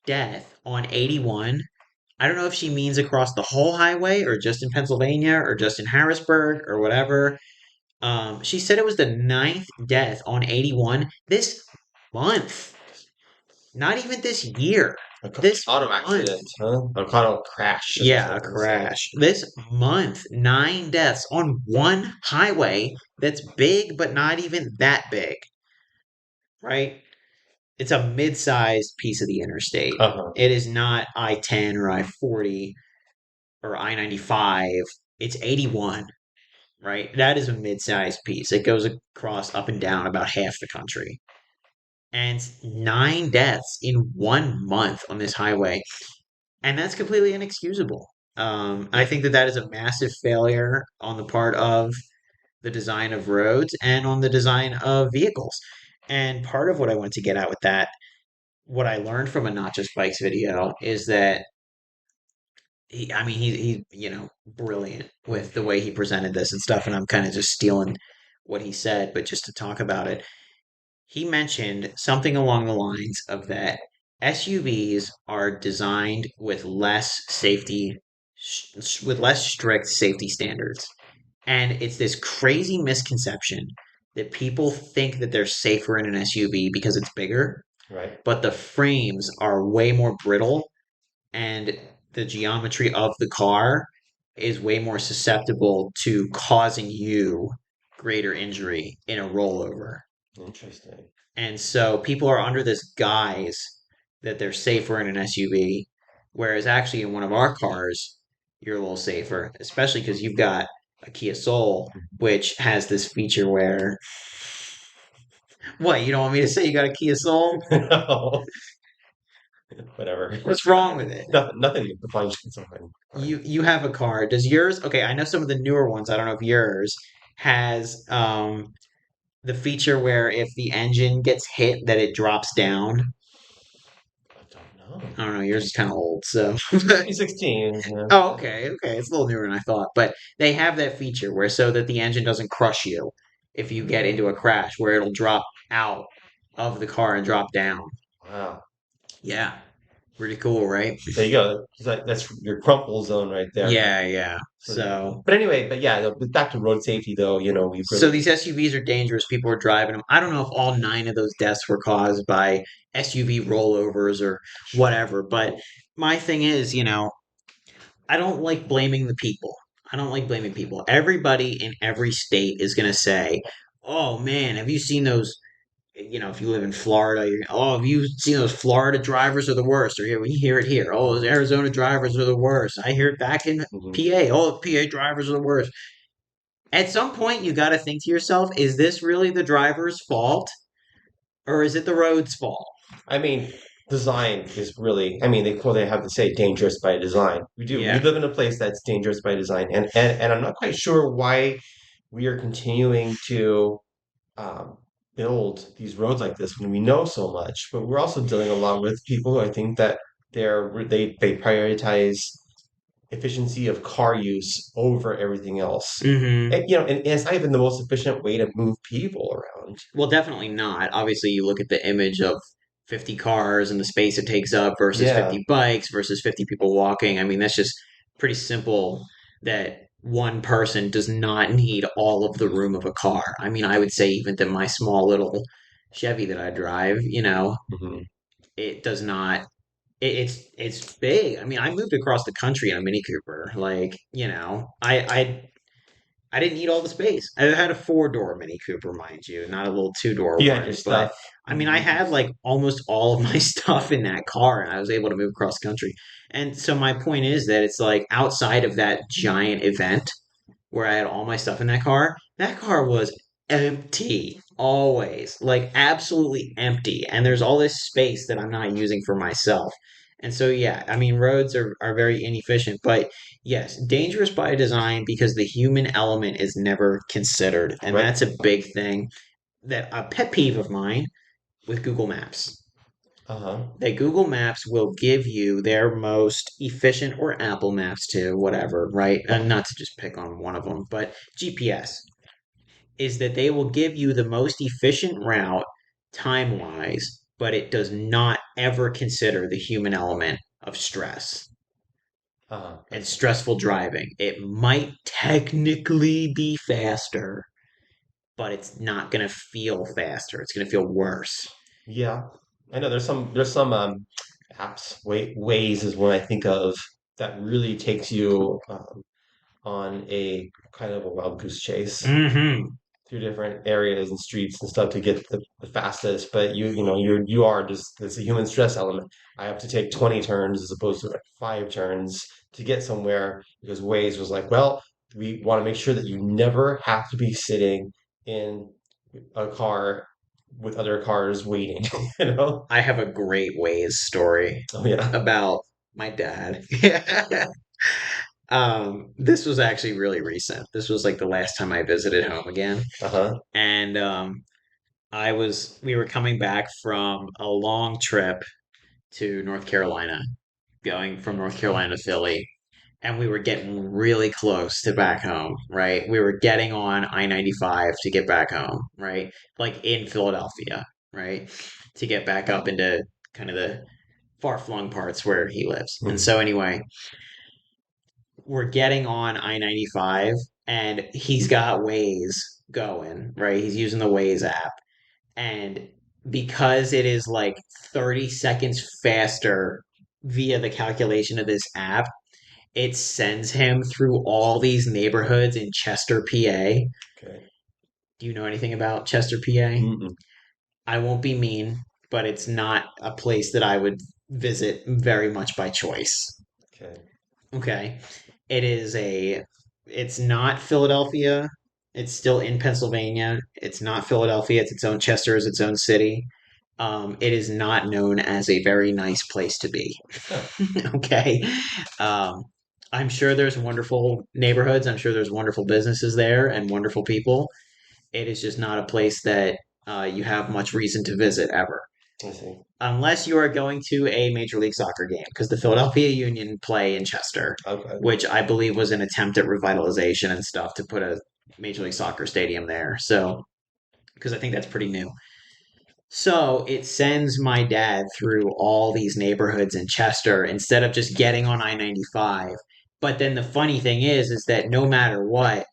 Speaker 1: death on 81. I don't know if she means across the whole highway or just in Pennsylvania or just in Harrisburg or whatever. She said it was the ninth death on 81 this month. Not even this year. This
Speaker 2: Auto
Speaker 1: month.
Speaker 2: accident, huh? Auto crash is what I
Speaker 1: Yeah,
Speaker 2: was
Speaker 1: a
Speaker 2: gonna say.
Speaker 1: crash. This month, nine deaths on one highway that's big, but not even that big, right? It's a mid sized piece of the interstate.
Speaker 2: Uh-huh.
Speaker 1: It is not I 10 or I 40 or I 95. It's 81, right? That is a mid sized piece. It goes across up and down about half the country. And nine deaths in 1 month on this highway, and that's completely inexcusable. I think that is a massive failure on the part of the design of roads and on the design of vehicles. And part of what I want to get at with that, what I learned from a Not Just Bikes video is that I mean, he's brilliant with the way he presented this and stuff. And I'm kind of just stealing what he said, but just to talk about it, he mentioned something along the lines of that SUVs are designed with with less strict safety standards. And it's this crazy misconception that people think that they're safer in an SUV because it's bigger,
Speaker 2: Right.
Speaker 1: but the frames are way more brittle and the geometry of the car is way more susceptible to causing you greater injury in a rollover.
Speaker 2: Interesting.
Speaker 1: And so people are under this guise that they're safer in an SUV, whereas actually in one of our cars, you're a little safer, especially because you've got a Kia Soul, which has this feature where, what, you don't want me to say you got a Kia Soul?
Speaker 2: No, whatever.
Speaker 1: What's wrong with it?
Speaker 2: Nothing defines something.
Speaker 1: You have a car. Does yours? Okay, I know some of the newer ones. I don't know if yours has the feature where if the engine gets hit, that it drops down.
Speaker 2: I don't know.
Speaker 1: I don't know. Yours is kind of old, so.
Speaker 2: 2016. Yeah.
Speaker 1: Oh, okay, okay. It's a little newer than I thought, but they have that feature where so that the engine doesn't crush you if you get into a crash, where it'll drop out of the car and drop down.
Speaker 2: Wow.
Speaker 1: Yeah, pretty cool, right?
Speaker 2: There you go. That's your crumple zone right there.
Speaker 1: Yeah, yeah.
Speaker 2: So,
Speaker 1: So
Speaker 2: but anyway, but yeah, back to road safety though. We
Speaker 1: So
Speaker 2: really.
Speaker 1: these SUVs are dangerous. People are driving them. I don't know if all nine of those deaths were caused by SUV rollovers or whatever, but my thing is, I don't like blaming the people. I don't like blaming people. Everybody in every state is going to say, "Oh man, have you seen those?" If you live in Florida, "Oh, have you seen those Florida drivers are the worst?" Or here we hear it here. "Oh, those Arizona drivers are the worst." I hear it back in
Speaker 2: Mhm.
Speaker 1: PA. "Oh, PA drivers are the worst." At some point, you got to think to yourself, is this really the driver's fault or is it the road's fault?
Speaker 2: I mean, design is really. I mean, they have to say dangerous by design. We do. We
Speaker 1: Yeah.
Speaker 2: live in a place that's dangerous by design, and I'm not quite sure why we are continuing to um, build these roads like this when we know so much. But we're also dealing a lot with people who I think that they prioritize efficiency of car use over everything else.
Speaker 1: Hmm.
Speaker 2: And it's not even the most efficient way to move people around.
Speaker 1: Well, definitely not. Obviously, you look at the image of 50 cars and the space it takes up versus
Speaker 2: Yeah.
Speaker 1: 50 bikes versus 50 people walking. I mean, that's just pretty simple that one person does not need all of the room of a car. I mean, I would say even that my small little Chevy that I drive,
Speaker 2: Hmm.
Speaker 1: it does not it's big. I mean, I moved across the country in a Mini Cooper. Like, I didn't need all the space. I had a four-door Mini Cooper, mind you, not a little two-door
Speaker 2: You had your
Speaker 1: one. But
Speaker 2: stuff.
Speaker 1: I mean, I had like almost all of my stuff in that car, and I was able to move across country. And so my point is that it's like outside of that giant event where I had all my stuff in that car was empty always, like absolutely empty. And there's all this space that I'm not using for myself. And so, yeah, I mean, roads are very inefficient, but yes, dangerous by design because the human element is never considered. And
Speaker 2: Right.
Speaker 1: that's a big thing that a pet peeve of mine with Google Maps.
Speaker 2: Uh-huh.
Speaker 1: That Google Maps will give you their most efficient, or Apple Maps too, whatever, right? And not to just pick on one of them, but GPS is that they will give you the most efficient route time wise, but it does not ever consider the human element of stress
Speaker 2: Uh-huh.
Speaker 1: and stressful driving. It might technically be faster, but it's not going to feel faster. It's going to feel worse.
Speaker 2: Yeah. I know there's some apps, ways is what I think of that really takes you on a kind of a wild goose chase
Speaker 1: Hmm.
Speaker 2: through different areas and streets and stuff to get the fastest. But you are just it's a human stress element. I have to take 20 turns as opposed to like 5 turns to get somewhere because Waze was like, well, we want to make sure that you never have to be sitting in a car with other cars waiting, you know?
Speaker 1: I have a great ways story
Speaker 2: Oh yeah.
Speaker 1: about my dad. This was actually really recent. This was like the last time I visited home again.
Speaker 2: Uh-huh.
Speaker 1: And we were coming back from a long trip to North Carolina, going from North Carolina to Philly. And we were getting really close to back home, right? We were getting on I-95 to get back home, right? Like in Philadelphia, right? To get back up into kind of the far-flung parts where he lives. And
Speaker 2: Mhm.
Speaker 1: so anyway, we're getting on I-95 and he's got Waze going, right? He's using the Waze app. And because it is like 30 seconds faster via the calculation of this app, it sends him through all these neighborhoods in Chester, PA.
Speaker 2: Okay.
Speaker 1: Do you know anything about Chester, PA?
Speaker 2: Mm-mm.
Speaker 1: I won't be mean, but it's not a place that I would visit very much by choice.
Speaker 2: Okay.
Speaker 1: Okay. It is a, it's not Philadelphia. It's still in Pennsylvania. It's not Philadelphia. It's its own, Chester is its own city. It is not known as a very nice place to be.
Speaker 2: Huh.
Speaker 1: Okay. Um, I'm sure there's wonderful neighborhoods. I'm sure there's wonderful businesses there and wonderful people. It is just not a place that you have much reason to visit ever.
Speaker 2: I see.
Speaker 1: Unless you are going to a Major League Soccer game, because the Philadelphia Union play in Chester,
Speaker 2: Okay.
Speaker 1: which I believe was an attempt at revitalization and stuff to put a Major League Soccer stadium there. So, because I think that's pretty new. So it sends my dad through all these neighborhoods in Chester instead of just getting on I-95. But then the funny thing is that no matter what,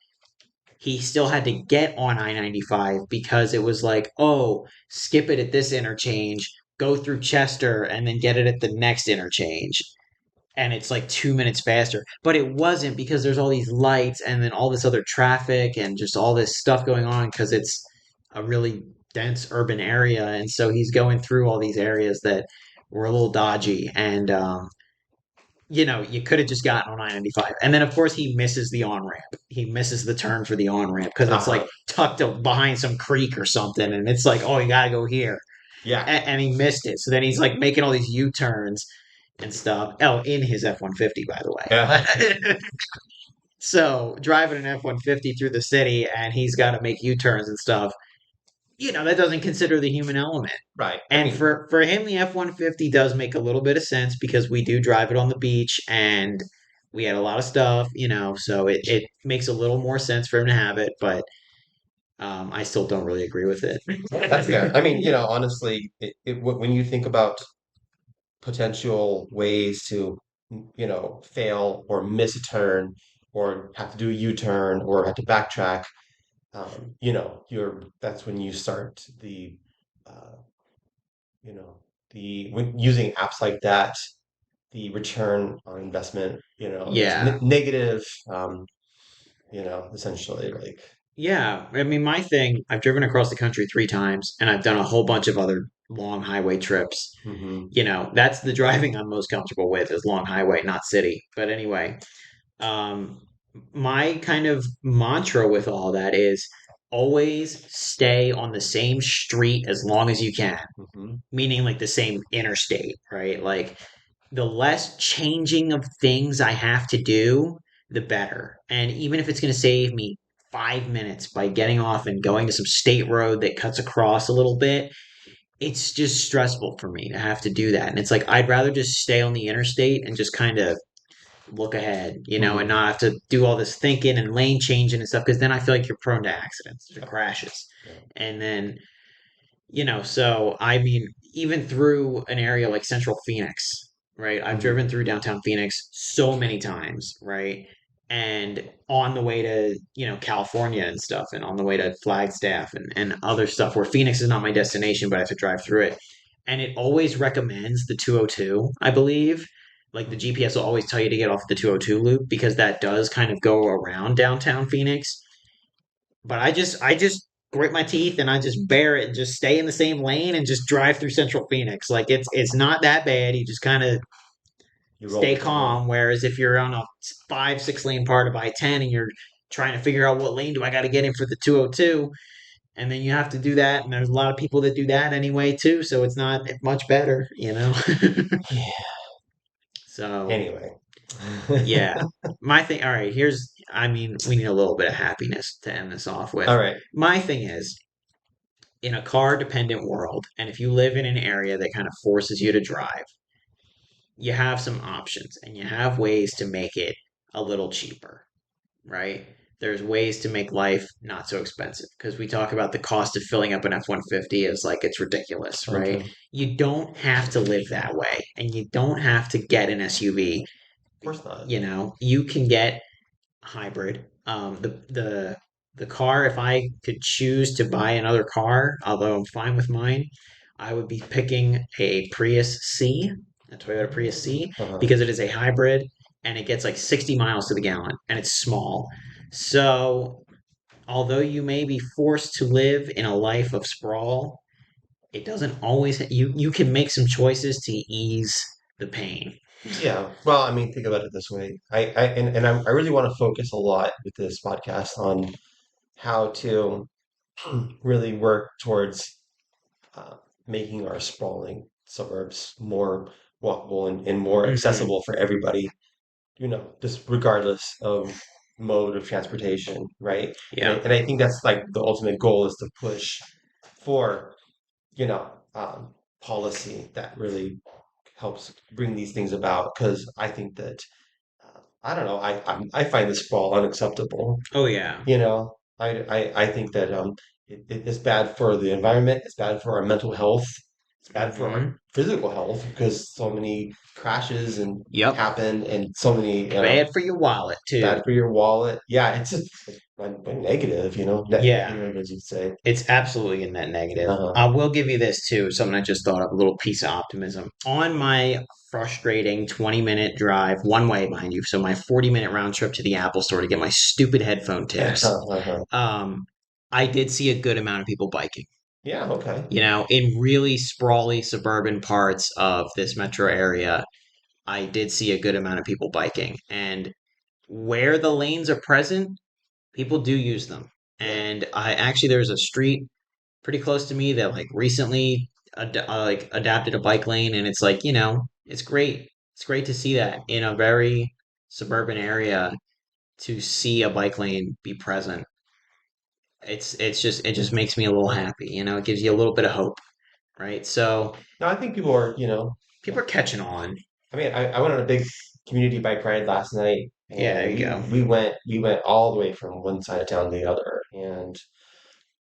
Speaker 1: he still had to get on I-95 because it was like, oh, skip it at this interchange, go through Chester, and then get it at the next interchange. And it's like 2 minutes faster. But it wasn't because there's all these lights and then all this other traffic and just all this stuff going on because it's a really dense urban area. And so he's going through all these areas that were a little dodgy. And you could have just gotten on I-95. And then, of course, he misses the on ramp. He misses the turn for the on ramp because it's
Speaker 2: Uh-huh.
Speaker 1: like tucked up behind some creek or something. And it's like, oh, you got to go here.
Speaker 2: Yeah.
Speaker 1: And he missed it. So then he's like making all these U turns and stuff. Oh, in his F 150, by the
Speaker 2: Yeah.
Speaker 1: way. So driving an F 150 through the city and he's got to make U turns and stuff. That doesn't consider the human element.
Speaker 2: Right. I
Speaker 1: And
Speaker 2: mean,
Speaker 1: for him, the F 150 does make a little bit of sense because we do drive it on the beach and we had a lot of stuff, so it makes a little more sense for him to have it, but I still don't really agree with it.
Speaker 2: that's fair. I mean, honestly, when you think about potential ways to, fail or miss a turn or have to do a U-turn or have to backtrack, that's when you start uh, you know, when using apps like that, the return on investment, is
Speaker 1: Yeah.
Speaker 2: negative, essentially like,
Speaker 1: Yeah. I mean, my thing, I've driven across the country 3 times and I've done a whole bunch of other long highway trips.
Speaker 2: hmm
Speaker 1: That's the driving I'm most comfortable with is long highway, not city. But anyway, um, my kind of mantra with all that is always stay on the same street as long as you can,
Speaker 2: hmm
Speaker 1: meaning like the same interstate, right? Like the less changing of things I have to do, the better. And even if it's going to save me 5 minutes by getting off and going to some state road that cuts across a little bit, it's just stressful for me to have to do that. And it's like I'd rather just stay on the interstate and just kind of look ahead, and
Speaker 2: hmm
Speaker 1: not have to do all this thinking and lane changing and stuff because then I feel like you're prone to accidents, to crashes.
Speaker 2: Yeah.
Speaker 1: And then, so I mean, even through an area like Central Phoenix, right? I've
Speaker 2: hmm
Speaker 1: driven through downtown Phoenix so many times, right? And on the way to, California and stuff, and on the way to Flagstaff and other stuff where Phoenix is not my destination, but I have to drive through it. And it always recommends the 202, I believe. Like the GPS will always tell you to get off the 202 loop because that does kind of go around downtown Phoenix. But I just grit my teeth and I just bear it and just stay in the same lane and just drive through Central Phoenix. Like it's not that bad. You just kind of
Speaker 2: You roll
Speaker 1: stay
Speaker 2: with it, huh?
Speaker 1: calm. Whereas if you're on a 5, 6 lane part of I-10 and you're trying to figure out what lane do I got to get in for the 202, and then you have to do that, and there's a lot of people that do that anyway too. So it's not much better.
Speaker 2: Yeah.
Speaker 1: So
Speaker 2: Anyway.
Speaker 1: Yeah. My thing, all right, I mean, we need a little bit of happiness to end this off with.
Speaker 2: All right.
Speaker 1: My thing is, in a car dependent world, and if you live in an area that kind of forces you to drive, you have some options and you have ways to make it a little cheaper, right? There's ways to make life not so expensive because we talk about the cost of filling up an F 150 is like it's ridiculous, right?
Speaker 2: Okay.
Speaker 1: You don't have to live that way and you don't have to get an SUV.
Speaker 2: Of course not.
Speaker 1: You can get hybrid. The car, if I could choose to buy another car, although I'm fine with mine, I would be picking a Prius C, a Toyota Prius C,
Speaker 2: Uh-huh.
Speaker 1: because it is a hybrid and it gets like 60 miles to the gallon and it's small. So, although you may be forced to live in a life of sprawl, it doesn't always you can make some choices to ease the pain.
Speaker 2: Yeah. Well, I mean, think about it this way. I really want to focus a lot with this podcast on how to really work towards uh, making our sprawling suburbs more walkable and more
Speaker 1: Hmm.
Speaker 2: accessible for everybody, just regardless of mode of transportation, right?
Speaker 1: Yeah.
Speaker 2: And I think that's like the ultimate goal is to push for, you know, um, policy that really helps bring these things about. Because I think that, I don't know, I find this sprawl unacceptable.
Speaker 1: Oh yeah.
Speaker 2: I think that it's bad for the environment. It's bad for our mental health. It's bad for our
Speaker 1: Hmm.
Speaker 2: physical health because so many crashes and
Speaker 1: Yep.
Speaker 2: happen, and so many
Speaker 1: Bad for your wallet too.
Speaker 2: bad for your wallet. Yeah, it's just like negative, net
Speaker 1: Yeah,
Speaker 2: negative, as you'd say.
Speaker 1: it's absolutely a net negative.
Speaker 2: Uh-huh.
Speaker 1: I will give you this too, something I just thought of, a little piece of optimism. On my frustrating 20-minute drive, one way, mind you, so my 40-minute round trip to the Apple store to get my stupid headphone tips,
Speaker 2: Uh-huh.
Speaker 1: um, I did see a good amount of people biking.
Speaker 2: Yeah. Okay.
Speaker 1: In really sprawly suburban parts of this metro area, I did see a good amount of people biking. And where the lanes are present, people do use them.
Speaker 2: Yeah.
Speaker 1: And I actually there's a street pretty close to me that like recently like adapted a bike lane, and it's like it's great. It's great to see that in a very suburban area to see a bike lane be present. It just makes me a little happy. It gives you a little bit of hope, right? So
Speaker 2: No, I think people are,
Speaker 1: people are catching on.
Speaker 2: I mean, I went on a big community bike ride last night,
Speaker 1: Yeah, there
Speaker 2: and
Speaker 1: you go.
Speaker 2: we went all the way from one side of town to the other, and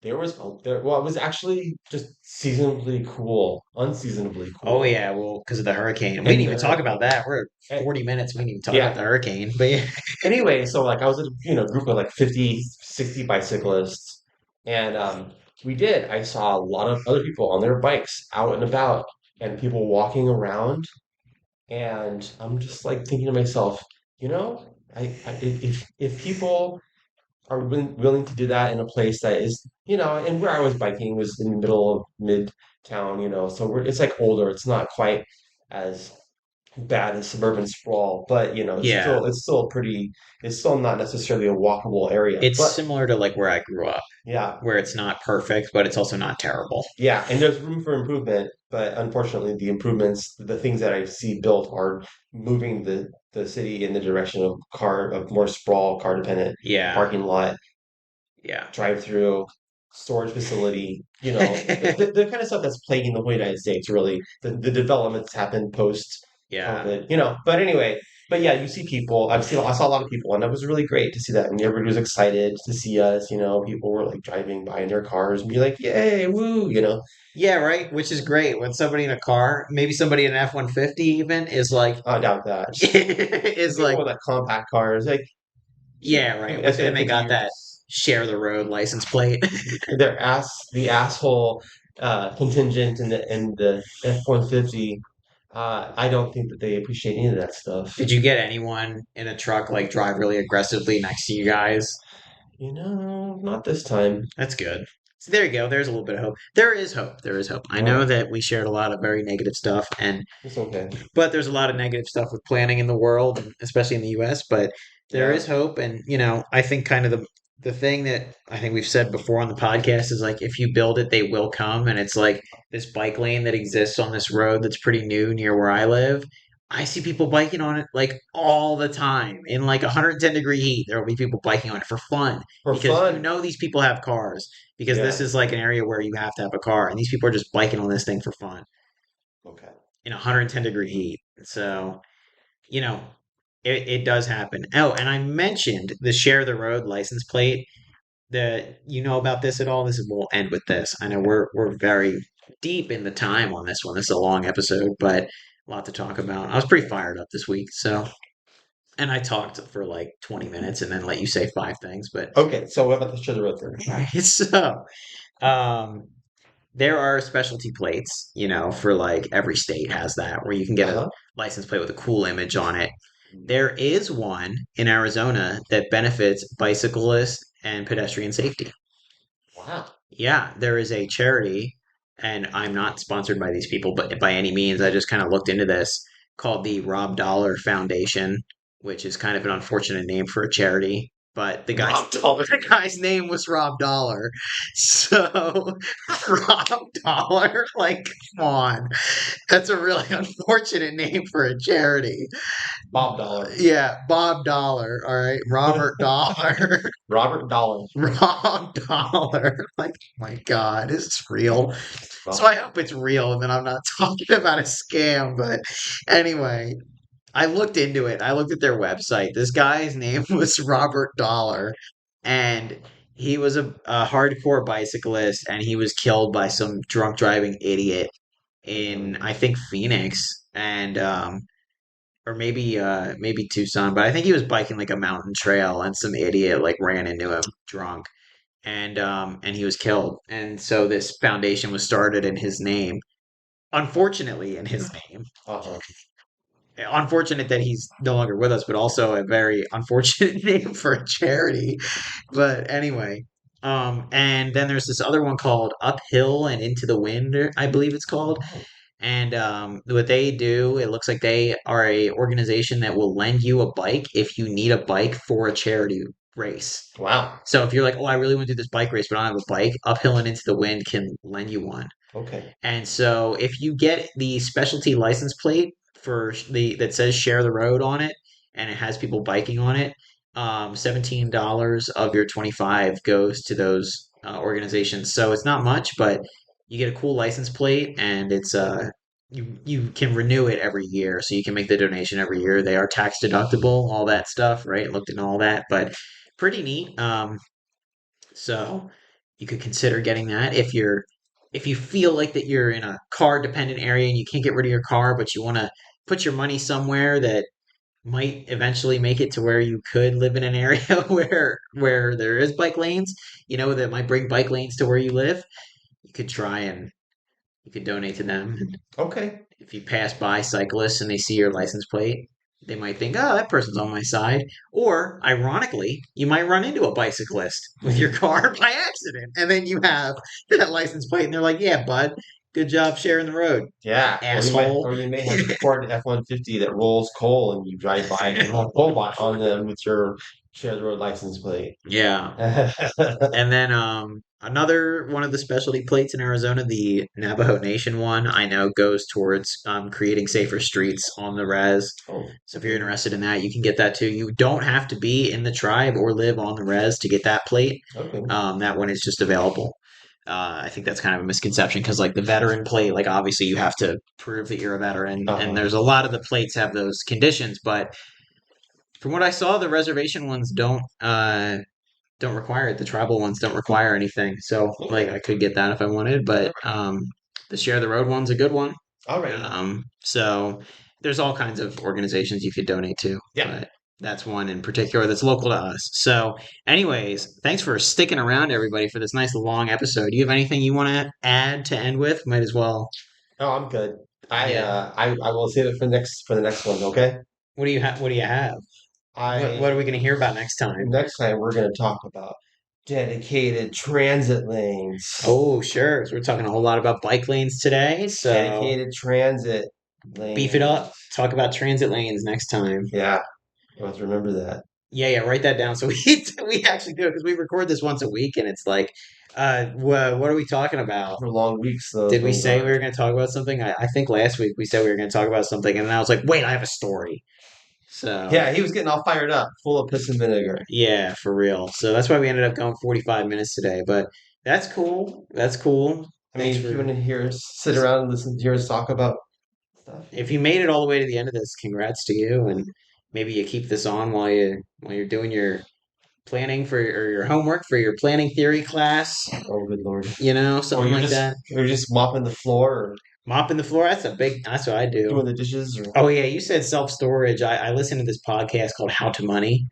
Speaker 2: well, it was actually just seasonably cool, unseasonably
Speaker 1: Oh
Speaker 2: cool,
Speaker 1: yeah, well, because of the hurricane. We didn't
Speaker 2: and
Speaker 1: even talk about that. We're at
Speaker 2: and
Speaker 1: 40 minutes. We didn't even talk about
Speaker 2: yeah.
Speaker 1: the hurricane. But yeah.
Speaker 2: Anyway, so like I was in group of like 50, 60 bicyclists, and I saw a lot of other people on their bikes out and about, and people walking around. And I'm just like thinking to myself, if people are willing to do that in a place that is, and where I was biking was in the middle of midtown, so it's like older. It's not quite as bad as suburban sprawl, but
Speaker 1: Yeah,
Speaker 2: it's still not necessarily a walkable area.
Speaker 1: it's
Speaker 2: But
Speaker 1: similar to like where I grew up,
Speaker 2: yeah,
Speaker 1: where it's not perfect, but it's also not terrible.
Speaker 2: yeah, and there's room for improvement, but unfortunately, the things that I see built are moving the city in the direction of more sprawl, car dependent
Speaker 1: Yeah,
Speaker 2: parking lot,
Speaker 1: yeah.
Speaker 2: drive through, storage facility. The kind of stuff that's plaguing the whole United States. Really, the developments happen post
Speaker 1: Yeah.
Speaker 2: COVID. But anyway. But yeah, you see people. I saw a lot of people, and that was really great to see that. And everybody was excited to see us. People were like driving by in their cars and be like, "Yay, woo!"
Speaker 1: Yeah, right. Which is great when somebody in a car, maybe somebody in an F-150 even is like,
Speaker 2: I doubt that.
Speaker 1: is
Speaker 2: People
Speaker 1: like,
Speaker 2: with like compact cars, like
Speaker 1: yeah, right.
Speaker 2: it's
Speaker 1: And
Speaker 2: gonna
Speaker 1: they got
Speaker 2: continue.
Speaker 1: that share the road license plate.
Speaker 2: The asshole contingent in the F-150. I don't think that they appreciate any of that stuff.
Speaker 1: Did you get anyone in a truck like drive really aggressively next to you guys?
Speaker 2: Not this time.
Speaker 1: That's good. So there you go. There's a little bit of hope. There is hope. There is hope. I know
Speaker 2: Well,
Speaker 1: that we shared a lot of very negative stuff, and
Speaker 2: it's okay.
Speaker 1: but there's a lot of negative stuff with planning in the world, especially in the U.S. But there
Speaker 2: Yeah.
Speaker 1: is hope, and I think kind of the thing that I think we've said before on the podcast is like if you build it, they will come, and it's like this bike lane that exists on this road that's pretty new near where I live. I see people biking on it like all the time in like 110-degree heat. There will be people biking on it for fun
Speaker 2: For
Speaker 1: because
Speaker 2: fun.
Speaker 1: these people have cars because this
Speaker 2: Yeah.
Speaker 1: is like an area where you have to have a car, and these people are just biking on this thing for fun
Speaker 2: Okay.
Speaker 1: in 110-degree heat. So, you know, it does happen. Oh, and I mentioned the share the road license plate. That you know about this at all? This is we'll end with this. I know we're very deep in the time on this one. This is a long episode, but a lot to talk about. I was pretty fired up this week, so and I talked for like 20 minutes and then let you say five things, but
Speaker 2: Okay. So what about the sugar road thing?
Speaker 1: so um there are specialty plates, for like every state has that where you can get a
Speaker 2: Uh-huh.
Speaker 1: license plate with a cool image on it. There is one in Arizona that benefits bicyclists and pedestrian safety.
Speaker 2: Wow.
Speaker 1: Yeah, there is a charity, and I'm not sponsored by these people, but by any means, I just kind of looked into this called the Rob Dollar Foundation, which is kind of an unfortunate name for a charity. But the guy's
Speaker 2: Rob Dollar.
Speaker 1: the guy's name was Rob Dollar, so Rob Dollar, like, come on, that's a really unfortunate name for a charity.
Speaker 2: Bob Dollar.
Speaker 1: Yeah, Bob Dollar, all right, Robert Dollar.
Speaker 2: Robert Dollar.
Speaker 1: Wrong dollar. Like, my God, is this real? So
Speaker 2: Well,
Speaker 1: I hope it's real and then I'm not talking about a scam. But anyway, I looked into it. I looked at their website. This guy's name was Robert Dollar, and he was a hardcore bicyclist, and he was killed by some drunk driving idiot in, I think, Phoenix. And or maybe Tucson, but I think he was biking like a mountain trail and some idiot like ran into him drunk and he was killed. And so this foundation was started in his name. Unfortunately, in his name.
Speaker 2: uh-huh.
Speaker 1: Unfortunate that he's no longer with us, but also a very unfortunate name for a charity. But anyway, and then there's this other one called Uphill and Into the Wind, I believe it's called.
Speaker 2: Oh,
Speaker 1: And what they do, it looks like they are a organization that will lend you a bike if you need a bike for a charity race.
Speaker 2: wow.
Speaker 1: So if you're like, oh, I really want to do this bike race, but I don't have a bike, Uphill and Into the Wind can lend you one.
Speaker 2: Okay.
Speaker 1: And so if you get the specialty license plate for the that says share the road on it and it has people biking on it, $17 of your 25 goes to those organizations. So it's not much, but you get a cool license plate and it's you can renew it every year. So you can make the donation every year. They are tax deductible, all that stuff, right? Looked into all that, but pretty neat. So you could consider getting that if you feel like that you're in a car dependent area and you can't get rid of your car, but you want to put your money somewhere that might eventually make it to where you could live in an area where there is bike lanes, that might bring bike lanes to where you live. You could try and you could donate to them.
Speaker 2: Okay.
Speaker 1: If you pass by cyclists and they see your license plate, they might think, oh, that person's on my side. Or, ironically, you might run into a bicyclist with your car by accident. And then you have that license plate, and they're like, yeah, bud, good job sharing the road,
Speaker 2: Yeah.
Speaker 1: asshole.
Speaker 2: Or you may have a Ford F-150 that rolls coal and you drive by and roll coal on them with your share the road license plate.
Speaker 1: Yeah. And then another one of the specialty plates in Arizona, the Navajo Nation one, I know goes towards creating safer streets on the res.
Speaker 2: Oh,
Speaker 1: So if you're interested in that, you can get that too. You don't have to be in the tribe or live on the res to get that plate.
Speaker 2: okay.
Speaker 1: That one is just available. I think that's kind of a misconception because, like the veteran plate, like obviously you have to prove that you're a veteran, and
Speaker 2: Uh-huh.
Speaker 1: there's a lot of the plates have those conditions. But from what I saw, the reservation ones don't require it. The tribal ones don't require anything. So like
Speaker 2: Okay.
Speaker 1: I could get that if I wanted,
Speaker 2: All
Speaker 1: but
Speaker 2: right.
Speaker 1: the share the road one's a good one.
Speaker 2: Alrighty.
Speaker 1: So there's all kinds of organizations you could donate to,
Speaker 2: Yeah.
Speaker 1: but that's one in particular that's local to us. So, anyways, thanks for sticking around, everybody, for this nice long episode. Do you have anything you want to add to end with? Might as well.
Speaker 2: Oh, I'm good.
Speaker 1: Yeah.
Speaker 2: I will save it for the next one, okay?
Speaker 1: What do you have? What do you have? What are
Speaker 2: I
Speaker 1: we going to hear about next time?
Speaker 2: Next time we're gonna talk about dedicated transit lanes.
Speaker 1: Oh, sure. So we're talking a whole lot about bike lanes today. So
Speaker 2: Dedicated transit
Speaker 1: beef it
Speaker 2: lanes.
Speaker 1: up. Talk about transit lanes next time.
Speaker 2: Yeah, you have to remember that.
Speaker 1: Yeah, yeah, write that down. So we we actually do it because we record this once a week, and it's like What are we talking about?
Speaker 2: For long weeks, those
Speaker 1: Did we
Speaker 2: ones
Speaker 1: say we
Speaker 2: are.
Speaker 1: were going to talk about something? I think last week we said we were going to talk about something, and then I was like, wait, I have a story. So,
Speaker 2: Yeah, he was getting all fired up, full of piss and vinegar.
Speaker 1: yeah, for real. So that's why we ended up going 45 minutes today. But that's cool. That's cool.
Speaker 2: I
Speaker 1: Thanks
Speaker 2: mean, if you
Speaker 1: for.
Speaker 2: want to hear us sit around and listen to hear us talk about stuff,
Speaker 1: If you made it all the way to the end of this, congrats to you. And maybe you keep this on while you're doing your planning for or your homework for your planning theory class.
Speaker 2: oh good lord, or
Speaker 1: Something like that.
Speaker 2: you're just mopping the floor or
Speaker 1: Mopping the floor. That's what I do.
Speaker 2: doing the dishes or
Speaker 1: Oh yeah, you said self storage. I listened to this podcast called How to Money.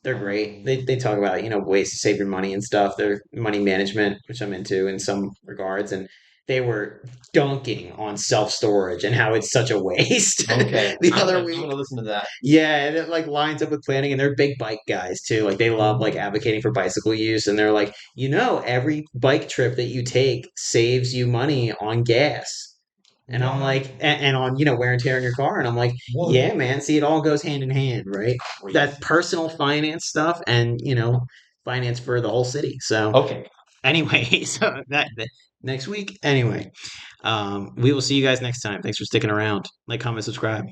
Speaker 1: They're great. They talk about, ways to save your money and stuff. They're money management, which I'm into in some regards. And they were dunking on self storage and how it's such a waste
Speaker 2: okay.
Speaker 1: the
Speaker 2: I'm
Speaker 1: other
Speaker 2: gonna
Speaker 1: week.
Speaker 2: listen to that.
Speaker 1: Yeah, and it like lines up with planning, and they're big bike guys too. Like they love like
Speaker 2: Mhm.
Speaker 1: advocating for bicycle use, and they're like, every bike trip that you take saves you money on gas. And I'm
Speaker 2: Wow.
Speaker 1: like, and on, wear and tear in your car. And I'm like,
Speaker 2: Whoa.
Speaker 1: yeah, man. See, it all goes hand in hand, right? That
Speaker 2: Crazy.
Speaker 1: personal finance stuff and, finance for the whole city. So,
Speaker 2: Okay.
Speaker 1: anyway, so that next week, anyway, we will see you guys next time. Thanks for sticking around. Like, comment, subscribe.